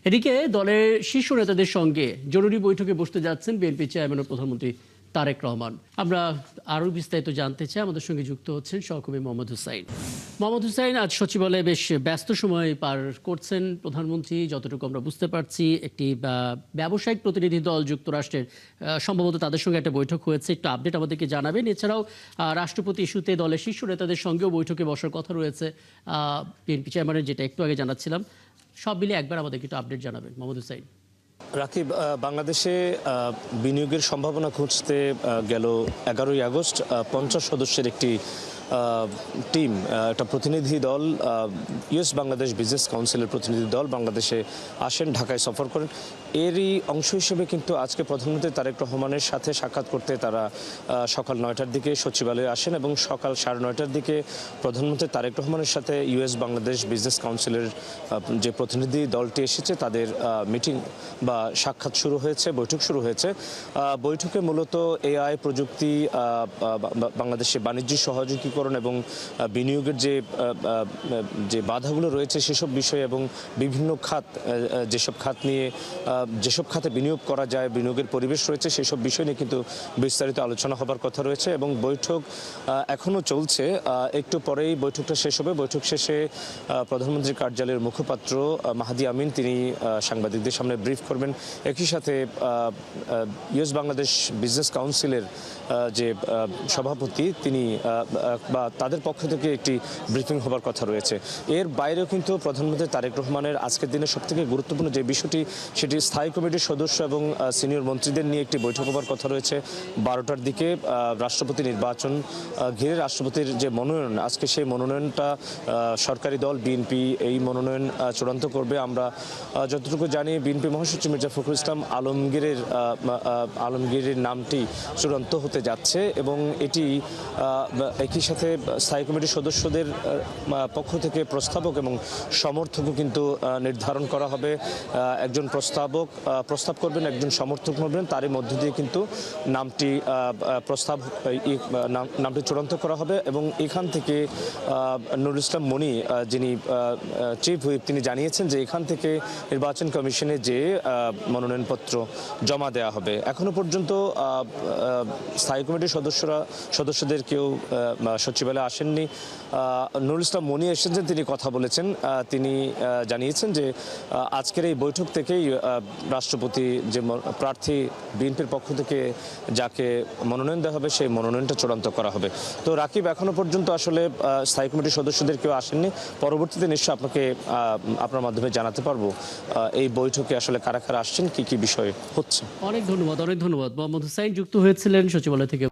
এদিকে দলের শীর্ষ নেতাদের সঙ্গে জরুরি বৈঠকে বসতে যাচ্ছেন বিএনপি চেয়ারম্যান ও প্রধানমন্ত্রী তারেক রহমান। আমরা আরও বিস্তারিত জানতে চাই, আমাদের সঙ্গে যুক্ত হচ্ছেন সহকর্মী মোহাম্মদ হুসাইন। মোহাম্মদ হুসাইন, আজ সচিবালয়ে বেশ ব্যস্ত সময় পার করছেন প্রধানমন্ত্রী, যতটুকু আমরা বুঝতে পারছি একটি ব্যবসায়িক প্রতিনিধি দল যুক্তরাষ্ট্রের, সম্ভবত তাদের সঙ্গে একটা বৈঠক হয়েছে, একটু আপডেট আমাদেরকে জানাবেন। এছাড়াও রাষ্ট্রপতি ইস্যুতে দলের শীর্ষ নেতাদের সঙ্গেও বৈঠকে বসার কথা রয়েছে বিএনপি চেয়ারম্যানের, যেটা একটু আগে জানাচ্ছিলাম। সব মিলে একবার আমাদেরকে একটু আপডেট জানাবেন মোহাম্মদ হুসাইন। রাকিব, বাংলাদেশে বিনিয়োগের সম্ভাবনা খুঁজতে গেল 11ই আগস্ট 50 সদস্যের একটি টিম, একটা প্রতিনিধি দল, ইউএস বাংলাদেশ বিজনেস কাউন্সিলের প্রতিনিধি দল বাংলাদেশে আসেন, ঢাকায় সফর করেন। এরই অংশ হিসেবে কিন্তু আজকে প্রধানমন্ত্রী তারেক রহমানের সাথে সাক্ষাৎ করতে তারা সকাল 9টার দিকে সচিবালয়ে আসেন এবং সকাল 9:30টার দিকে প্রধানমন্ত্রী তারেক রহমানের সাথে ইউএস বাংলাদেশ বিজনেস কাউন্সিলের যে প্রতিনিধি দলটি এসেছে তাদের মিটিং বা সাক্ষাৎ শুরু হয়েছে, বৈঠক শুরু হয়েছে। বৈঠকে মূলত এআই প্রযুক্তি, বাংলাদেশে বাণিজ্য সহযোগীকরণ এবং বিনিয়োগের যে বাধাগুলো রয়েছে সেসব বিষয় এবং বিভিন্ন খাত, যেসব খাত নিয়ে যেসব খাতে বিনিয়োগ করা যায়, বিনিয়োগের পরিবেশ রয়েছে সেসব বিষয় নিয়ে কিন্তু বিস্তারিত আলোচনা হবার কথা রয়েছে এবং বৈঠক এখনও চলছে। একটু পরেই বৈঠকটা শেষ হবে। বৈঠক শেষে প্রধানমন্ত্রীর কার্যালয়ের মুখপাত্র মাহাদি আমিন তিনি সাংবাদিকদের সামনে ব্রিফ করবেন। একই সাথে ইউএস বাংলাদেশ বিজনেস কাউন্সিলের যে সভাপতি তিনি বা তাদের পক্ষ থেকে একটি ব্রিফিং হবার কথা রয়েছে। এর বাইরেও কিন্তু প্রধানমন্ত্রী তারেক রহমানের আজকের দিনে সবথেকে গুরুত্বপূর্ণ যে বিষয়টি সেটি স্থায়ী কমিটির সদস্য এবং সিনিয়র মন্ত্রীদের নিয়ে একটি বৈঠক হবার কথা রয়েছে 12টার দিকে। রাষ্ট্রপতি নির্বাচন ঘিরে রাষ্ট্রপতির যে মনোনয়ন, আজকে সেই মনোনয়নটা সরকারি দল বিএনপি এই মনোনয়ন চূড়ান্ত করবে। আমরা যতটুকু জানি বিএনপি মহাসচিব মির্জা ফখরুল ইসলাম আলমগীরের নামটি চূড়ান্ত হতে যাচ্ছে এবং এটি একই সাথে স্থায়ী কমিটির সদস্যদের পক্ষ থেকে প্রস্তাবক এবং সমর্থকও কিন্তু নির্ধারণ করা হবে। একজন প্রস্তাব করবেন, একজন সমর্থক করবেন, তারই মধ্য দিয়ে কিন্তু নামটি চূড়ান্ত করা হবে এবং এখান থেকে নুরুল ইসলাম মনি যিনি চিফ হুইপ তিনি জানিয়েছেন যে এখান থেকে নির্বাচন কমিশনে যে মনোনয়নপত্র জমা দেওয়া হবে। এখনো পর্যন্ত স্থায়ী কমিটির সদস্যদের কেউ সচিবালয়ে আসেননি। নুরুল ইসলাম মনি এসেছেন, তিনি কথা বলেছেন, তিনি জানিয়েছেন যে আজকের এই বৈঠক থেকেই রাষ্ট্রপতি যে প্রার্থী বিএনপির পক্ষ থেকে যাকে মনোনয়ন দেওয়া হবে সেই মনোনয়নটা চূড়ান্ত করা হবে। তো রাকিব, এখনো পর্যন্ত আসলে স্থায়ী কমিটির সদস্যদের কেউ আসেননি। পরবর্তীতে নিশ্চয়ই আপনার মাধ্যমে জানাতে পারবো এই বৈঠকে আসলে কারা কারা আসছেন, কি কি বিষয় হচ্ছে। অনেক ধন্যবাদ মোহাম্মদ হুসাইন, যুক্ত হয়েছিলেন সচিবালয় থেকে।